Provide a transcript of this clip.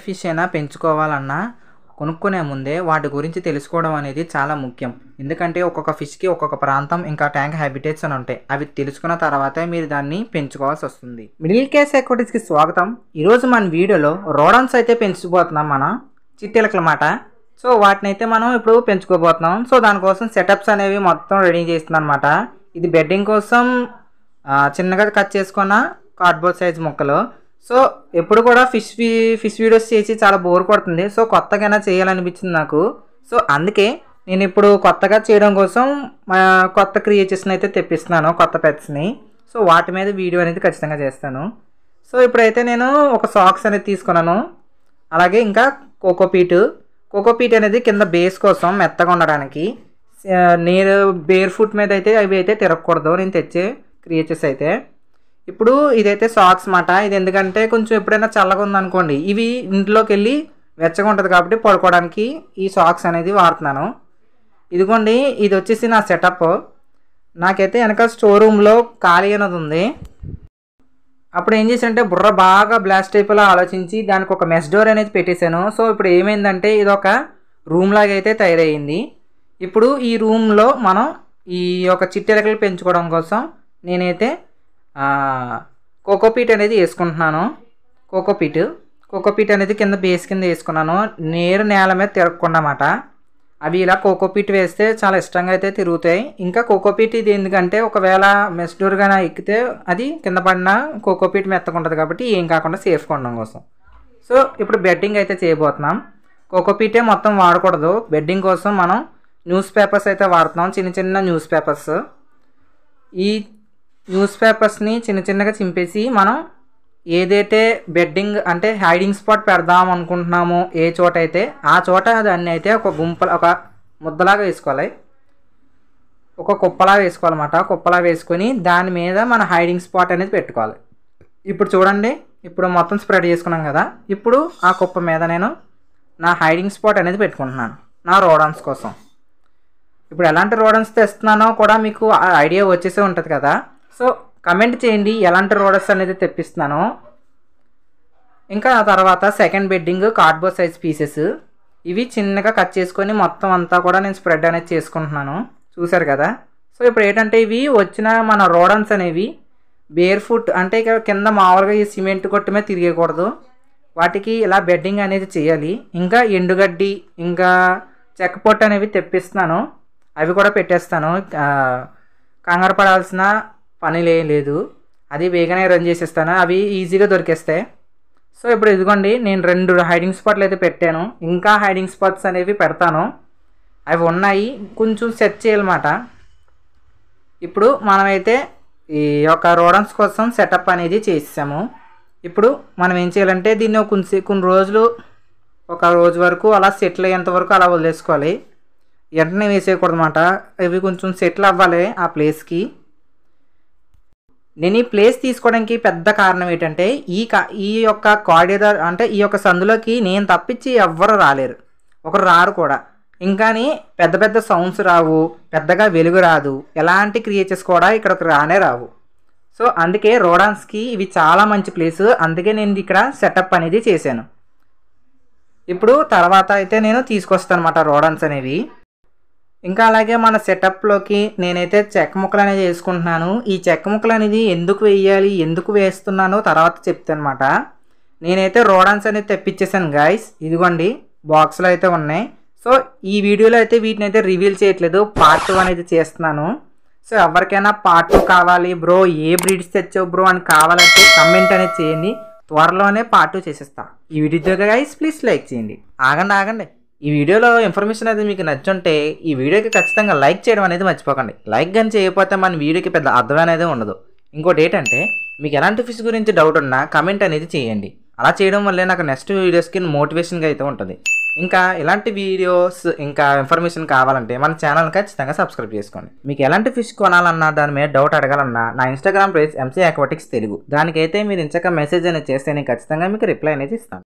Fish అయినా పెంచుకోవాలన్నా కొనుక్కునే ముందే వాటి గురించి తెలుసుకోవడం అనేది చాలా ముఖ్యం. ఎందుకంటే ఒక్కొక్క ఫిష్కి ఒక్కొక్క ప్రాంతం ఇంకా ట్యాంక్ హ్యాబిటేట్స్ అని ఉంటాయి. అవి తెలుసుకున్న తర్వాతే మీరు దాన్ని పెంచుకోవాల్సి వస్తుంది. మిడిల్ క్లాస్ ఎక్విటీస్కి స్వాగతం. ఈరోజు మన వీడియోలో రోడన్స్ అయితే పెంచుకోబోతున్నాం, మన చిట్టెలకల మాట. సో వాటిని అయితే మనం ఇప్పుడు పెంచుకోబోతున్నాం. సో దానికోసం సెటప్స్ అనేవి మొత్తం రెడీ చేస్తున్నాం అనమాట. ఇది బెడ్డింగ్ కోసం చిన్నగా కట్ చేసుకున్న కార్డ్బోర్డ్ సైజ్ ముక్కలు. సో ఎప్పుడు కూడా ఫిష్ వీడియోస్ చేసి చాలా బోర్ కొడుతుంది. సో కొత్తగా చేయాలనిపించింది నాకు. సో అందుకే నేను ఇప్పుడు కొత్తగా చేయడం కోసం కొత్త క్రియేచర్స్ని అయితే తెప్పిస్తున్నాను, కొత్త పెట్స్ని. సో వాటి మీద వీడియో అనేది ఖచ్చితంగా చేస్తాను. సో ఇప్పుడైతే నేను ఒక సాక్స్ అనేది తీసుకున్నాను. అలాగే ఇంకా కోకోపీట్ అనేది కింద బేస్ కోసం మెత్తగా ఉండడానికి. నేను బేర్ ఫుట్ మీద అయితే అవి అయితే తిరగకూడదు నేను తెచ్చే క్రియేచర్స్ అయితే. ఇప్పుడు ఇదైతే సాక్స్ మాట. ఇది ఎందుకంటే కొంచెం ఎప్పుడైనా చల్లగా ఉందనుకోండి, ఇవి ఇంట్లోకి వెళ్ళి వెచ్చగా ఉంటుంది కాబట్టి పడుకోవడానికి ఈ సాక్స్ అనేది వాడుతున్నాను. ఇదిగోండి, ఇది వచ్చేసి నా సెటప్. నాకైతే వెనక స్టోర్ రూమ్లో ఖాళీ అనేది ఉంది. అప్పుడు ఏం చేశానంటే బుర్ర బాగా బ్లాస్ట్ అయిపోయేలా ఆలోచించి దానికి ఒక మెస్ డోర్ అనేది పెట్టేశాను. సో ఇప్పుడు ఏమైందంటే ఇది ఒక రూమ్ లాగా అయితే తయారయ్యింది. ఇప్పుడు ఈ రూమ్లో మనం ఈ యొక్క చిట్టెలకలు పెంచుకోవడం కోసం నేనైతే కోకోపీట్ అనేది వేసుకుంటున్నాను. కోకోపీట్ అనేది కింద బేస్ కింద వేసుకున్నాను, నేల మీద తిరగకుండా అన్నమాట. అవి ఇలా కోకోపీట్ వేస్తే చాలా ఇష్టంగా అయితే తిరుగుతాయి. ఇంకా కోకోపీట్ ఇది ఎందుకంటే ఒకవేళ మెస్ డోర్గా ఎక్కితే అది కింద పడిన కోకోపీట్ మెత్తకుంటుంది కాబట్టి ఏం కాకుండా సేఫ్గా ఉండడం కోసం. సో ఇప్పుడు బెడ్డింగ్ అయితే చేయబోతున్నాం. కోకోపీటే మొత్తం వాడకూడదు. బెడ్డింగ్ కోసం మనం న్యూస్ పేపర్స్ అయితే వాడుతున్నాం, చిన్న న్యూస్ పేపర్స్. ఈ న్యూస్ పేపర్స్ని చిన్నగా చింపేసి మనం ఏదైతే బెడ్డింగ్ అంటే హైడింగ్ స్పాట్ పెడదాం అనుకుంటున్నామో ఏ చోట అయితే ఆ చోట దాన్ని అయితే ఒక ముద్దలాగా వేసుకోవాలి, ఒక కుప్పలా వేసుకోవాలన్నమాట. కుప్పలా వేసుకొని దాని మీద మన హైడింగ్ స్పాట్ అనేది పెట్టుకోవాలి. ఇప్పుడు చూడండి, ఇప్పుడు మొత్తం స్ప్రెడ్ చేసుకున్నాం కదా. ఇప్పుడు ఆ కుప్ప మీద నేను నా హైడింగ్ స్పాట్ అనేది పెట్టుకుంటున్నాను నా రోడన్స్ కోసం. ఇప్పుడు ఎలాంటి రోడన్స్ తెస్తున్నానో కూడా మీకు ఐడియా వచ్చేసే ఉంటుంది కదా. సో కమెంట్ చేయండి ఎలాంటి రోడన్స్ అనేది తెప్పిస్తున్నానో. ఇంకా ఆ తర్వాత second bedding cardboard size pieces. ఇవి చిన్నగా కట్ చేసుకొని మొత్తం అంతా కూడా నేను స్ప్రెడ్ అనేది చేసుకుంటున్నాను, చూసారు కదా. సో ఇప్పుడు ఏంటంటే ఇవి వచ్చిన మన రోడన్స్ అనేవి బేర్ ఫుట్ అంటే ఇక కింద మామూలుగా ఈ సిమెంట్ కొట్టు మీద తిరిగేయకూడదు. వాటికి ఇలా బెడ్డింగ్ అనేది చేయాలి. ఇంకా ఎండుగడ్డి ఇంకా చెక్క పొట్టు అనేవి తెప్పిస్తున్నాను, అవి కూడా పెట్టేస్తాను. కంగారు పడాల్సిన పని లేదు, అది వేగనే రన్ చేసేస్తాను, అవి ఈజీగా దొరికేస్తాయి. సో ఇప్పుడు ఇదిగోండి, నేను 2 హైడింగ్ స్పాట్లు అయితే పెట్టాను. ఇంకా హైడింగ్ స్పాట్స్ అనేవి పెడతాను, అవి ఉన్నాయి, కొంచెం సెట్ చేయాలన్నమాట. ఇప్పుడు మనమైతే ఈ యొక్క రోడన్స్ కోసం సెటప్ అనేది చేసాము. ఇప్పుడు మనం ఏం చేయాలంటే దీన్ని కొన్ని రోజులు, ఒక రోజు వరకు అలా సెటిల్ అయ్యేంత వరకు అలా వదిలేసుకోవాలి. వెంటనే వేసేయకూడదు అన్నమాట. ఇవి కొంచెం సెటిల్ అవ్వాలి ఆ ప్లేస్కి. నేను ఈ ప్లేస్ తీసుకోవడానికి పెద్ద కారణం ఏంటంటే ఈ యొక్క కారిడార్ అంటే ఈ యొక్క సందులోకి నేను తప్పించి ఎవ్వరు రాలేరు, ఒకరు రారు కూడా. ఇంకాని పెద్ద సౌండ్స్ రావు, పెద్దగా వెలుగు రాదు, ఎలాంటి క్రియేచర్స్ కూడా ఇక్కడికి రానే రావు. సో అందుకే రోడాన్స్కి ఇవి చాలా మంచి ప్లేస్. అందుకే నేను ఇక్కడ సెటప్ అనేది చేశాను. ఇప్పుడు తర్వాత అయితే నేను తీసుకొస్తాను అన్నమాట రోడాన్స్ అనేవి. ఇంకా అలాగే మన సెటప్లోకి నేనైతే చెక్క ముక్కలు అనేది వేసుకుంటున్నాను. ఈ చెక్క ముక్కలు అనేది ఎందుకు వేయాలి, ఎందుకు వేస్తున్నానో తర్వాత చెప్తాను అనమాట. నేనైతే రోడాన్స్ అనేది తెప్పించేసాను గాయస్. ఇదిగోండి, బాక్స్లో అయితే ఉన్నాయి. సో ఈ వీడియోలో అయితే వీటిని అయితే రివీల్ చేయట్లేదు, పార్ట్ 2 అనేది చేస్తున్నాను. సో ఎవరికైనా పార్ట్ 2 కావాలి బ్రో, ఏ బ్రీడ్స్ తెచ్చావు బ్రో అని కావాలంటే కమెంట్ అనేది చేయండి, త్వరలోనే పార్ట్ 2 చేసేస్తా. ఈ వీడియో గైస్ ప్లీజ్ లైక్ చేయండి. ఆగండి, ఈ వీడియోలో ఇన్ఫర్మేషన్ అనేది మీకు నచ్చుంటే ఈ వీడియోకి ఖచ్చితంగా లైక్ చేయడం అనేది మర్చిపోకండి. లైక్ కానీ చేయకపోతే మన వీడియోకి పెద్ద అర్థం అనేది ఉండదు. ఇంకోటి ఏంటంటే మీకు ఎలాంటి ఫిష్ గురించి డౌట్ ఉన్నా కమెంట్ అనేది చేయండి. అలా చేయడం వల్లే నాకు నెక్స్ట్ వీడియోస్కి మోటివేషన్గా అయితే ఉంటుంది. ఇంకా ఇలాంటి వీడియోస్ ఇంకా ఇన్ఫర్మేషన్ కావాలంటే మన ఛానల్ ఖచ్చితంగా సబ్స్క్రైబ్ చేసుకోండి. మీకు ఎలాంటి ఫిష్ కొనాలన్నా, దాని మీద డౌట్ అడగాలన్నా నా Instagram page MC Aquatics Telugu, దానికైతే మీరు ఇంచక మెసేజ్ అనేది చేస్తే నేను ఖచ్చితంగా మీకు రిప్లై అనేది ఇస్తాను.